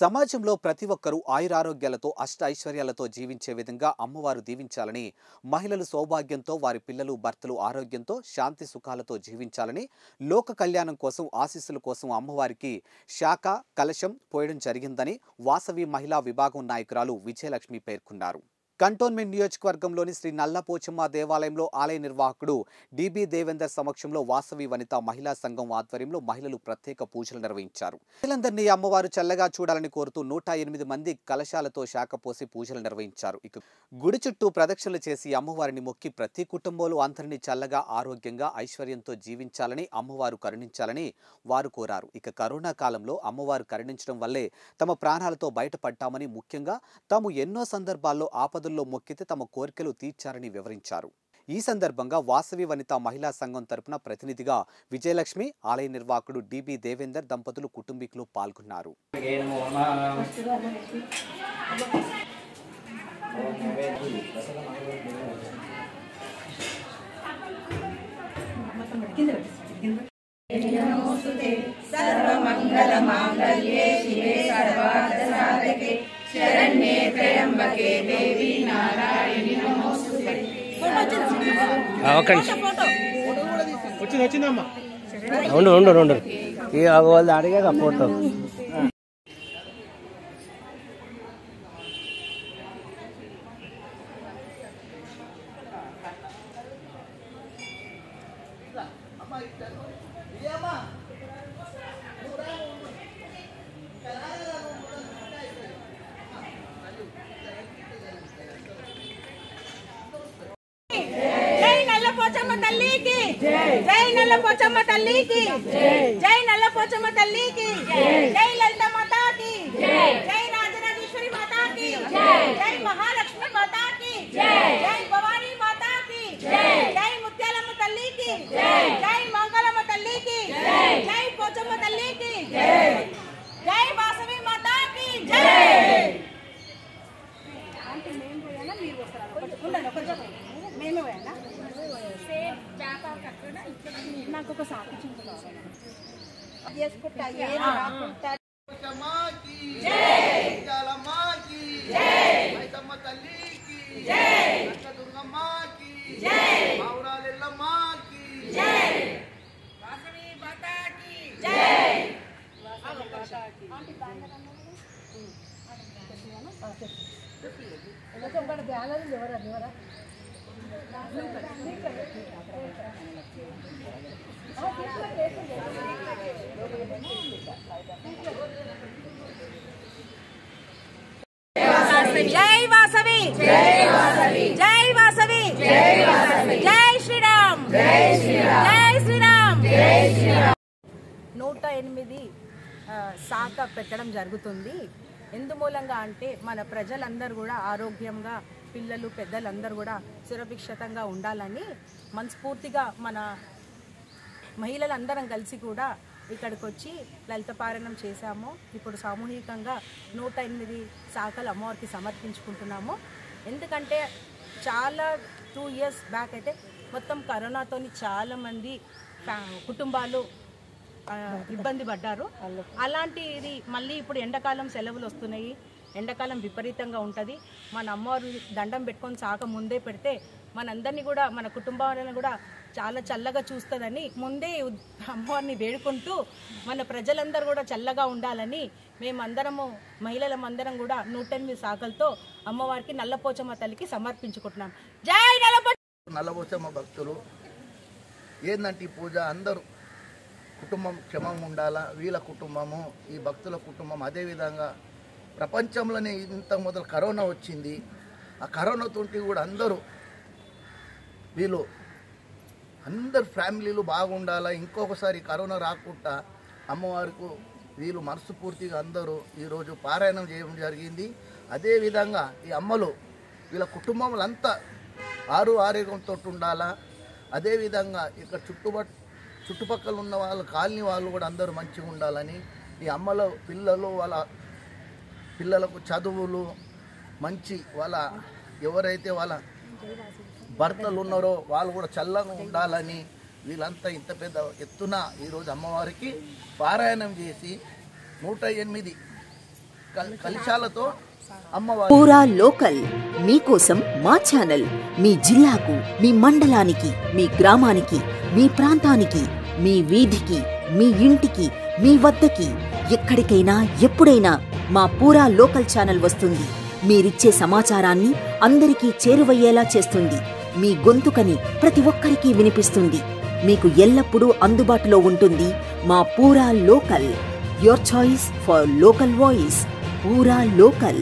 సమాజంలో ప్రతి ఒక్కరూ ఆయురారోగ్యాలతో అష్ట ఐశ్వర్యాలతో జీవించే విధంగా అమ్మవారు దీవించాలని, మహిళలు సౌభాగ్యంతో, వారి పిల్లలు భర్తలు ఆరోగ్యంతో శాంతి సుఖాలతో జీవించాలని, లోక కళ్యాణం కోసం ఆశీస్సుల కోసం అమ్మవారికి శాఖ కలశం పోయడం జరిగిందని వాసవి మహిళా విభాగం నాయకురాలు విజయలక్ష్మి పేర్కొన్నారు. కంటోన్మెంట్ నియోజకవర్గంలోని శ్రీ నల్లపోచమ్మ దేవాలయంలో ఆలయ నిర్వాహకుడు డిబి దేవేందర్ సమక్షంలో వాసవి వనిత మహిళా సంఘం ఆధ్వర్యంలో మహిళలు ప్రత్యేక పూజలు నిర్వహించారు. మహిళలందరినీ అమ్మవారు చల్లగా చూడాలని కోరుతూ 108 మంది కలశాలతో శాఖ పోసి పూజలు నిర్వహించారు. ఇక గుడి చుట్టూ ప్రదక్షిణలు చేసి అమ్మవారిని మొక్కి ప్రతి కుటుంబంలో అందరినీ చల్లగా ఆరోగ్యంగా ఐశ్వర్యంతో జీవించాలని, అమ్మవారు కరుణించాలని వారు కోరారు. ఇక కరోనా కాలంలో అమ్మవారు కరుణించడం వల్లే తమ ప్రాణాలతో బయటపడ్డామని, ముఖ్యంగా తాము ఎన్నో సందర్భాల్లో ఆపదలు మొక్కితే తమ కోరికలు తీర్చారని వివరించారు. ఈ సందర్భంగా వాసవి వనిత మహిళా సంఘం తరపున ప్రతినిధిగా విజయలక్ష్మి, ఆలయ నిర్వాహకుడు డిబి దేవేందర్ దంపతులు, కుటుంబీకులు పాల్గొన్నారు. శరణ్యే త్రయంబకే దేవి నారాయణి నమోస్తుతే. వచ్చిందమ్మా ఉండు ఈ వాళ్ళు అడిగాక ఫోటో పోచమ్మ తల్లికి జై, నల్లపోచమ్మ తల్లికి జై, నల్లపోచమ్మ తల్లికి జై, లలిత మాతాకి జై, రాజరాజేశ్వరి మాతాకి జై, మహాలక్ష్మి మాతాకి జై, భవానీ మాతాకి జై, ముత్యాలమ్మ తల్లికి జై, మంగళమ్మ తల్లికి జై, పోచమ్మ తల్లికి జై, వాసవి మాతాకి జై. మేమే పోయానా నాకు ఒక సాకి చేసుకుంటా జై వాసవి జై వాసవి జై వాసవి జై శ్రీరామ్ జై శ్రీరామ్ 108 శాఖ పెట్టడం జరుగుతుంది. ఎందుమూలంగా అంటే మన ప్రజలందరూ కూడా ఆరోగ్యంగా, పిల్లలు పెద్దలందరూ కూడా సురక్షితంగా ఉండాలని మనస్ఫూర్తిగా మన మహిళలందరం కలిసి కూడా ఇక్కడికి వచ్చి లలిత పారాయణం చేశాము. ఇప్పుడు సామూహికంగా 108 శాఖలు అమ్మవారికి సమర్పించుకుంటున్నాము. ఎందుకంటే చాలా 2 years బ్యాక్ అయితే మొత్తం కరోనాతో చాలామంది కుటుంబాలు ఇబ్బంది పడ్డారు. అలాంటిది మళ్ళీ ఇప్పుడు ఎండాకాలం సెలవులు వస్తున్నాయి, ఎండాకాలం విపరీతంగా ఉంటుంది. మన అమ్మవారు దండం పెట్టుకొని శాఖ ముందే పెడితే మనందరినీ కూడా, మన కుటుంబాలను కూడా చాలా చల్లగా చూస్తుందని ముందే అమ్మవారిని వేడుకుంటూ మన ప్రజలందరూ కూడా చల్లగా ఉండాలని మేమందరము, మహిళలమందరం కూడా 108 శాఖలతో అమ్మవారికి నల్లపోచమ్మ తల్లికి సమర్పించుకుంటున్నాం. జై నల్లపోచమ్మ భక్తులు ఏందంటే ఈ పూజ అందరూ కుటుంబం క్షేమంగా ఉండాలా, వీళ్ళ కుటుంబము, ఈ భక్తుల కుటుంబం. అదేవిధంగా ప్రపంచంలోనే ఇంత మొదలు కరోనా వచ్చింది. ఆ కరోనాతో కూడా అందరూ వీళ్ళు అందరు ఫ్యామిలీలు బాగుండాలా, ఇంకొకసారి కరోనా రాకుండా అమ్మవారికి వీళ్ళు మనస్ఫూర్తిగా అందరూ ఈరోజు పారాయణం చేయడం జరిగింది. అదేవిధంగా ఈ అమ్మలు వీళ్ళ కుటుంబములంతా ఆరోగ్యంతో ఉండాలా. అదేవిధంగా ఇక్కడ చుట్టుపక్కల ఉన్న వాళ్ళు, కాలనీ వాళ్ళు కూడా అందరూ మంచిగా ఉండాలని, ఈ అమ్మల పిల్లలు, వాళ్ళ పిల్లలకు చదువులు మంచి, వాళ్ళ ఎవరైతే వాళ్ళ భర్తలు ఉన్నారో వాళ్ళు కూడా చల్లగా ఉండాలని వీళ్ళంతా ఇంత పెద్ద ఎత్తున ఈరోజు అమ్మవారికి పారాయణం చేసి 108 కలశాలతో అమ్మవారు. పూరా లోకల్ మీకోసం మా ఛానల్. మీ జిల్లాకు, మీ మండలానికి, మీ గ్రామానికి, మీ ప్రాంతానికి, మీ వీధికి, మీ ఇంటికి, మీ వద్దకి, ఎక్కడికైనా ఎప్పుడైనా మా పూరా లోకల్ ఛానల్ వస్తుంది. మీరిచ్చే సమాచారాన్ని అందరికీ చేరువయ్యేలా చేస్తుంది. మీ గొంతుకని ప్రతి ఒక్కరికి వినిపిస్తుంది. మీకు ఎల్లప్పుడూ అందుబాటులో ఉంటుంది మా పూరా local. Your choice for local voice. పూరా లోకల్.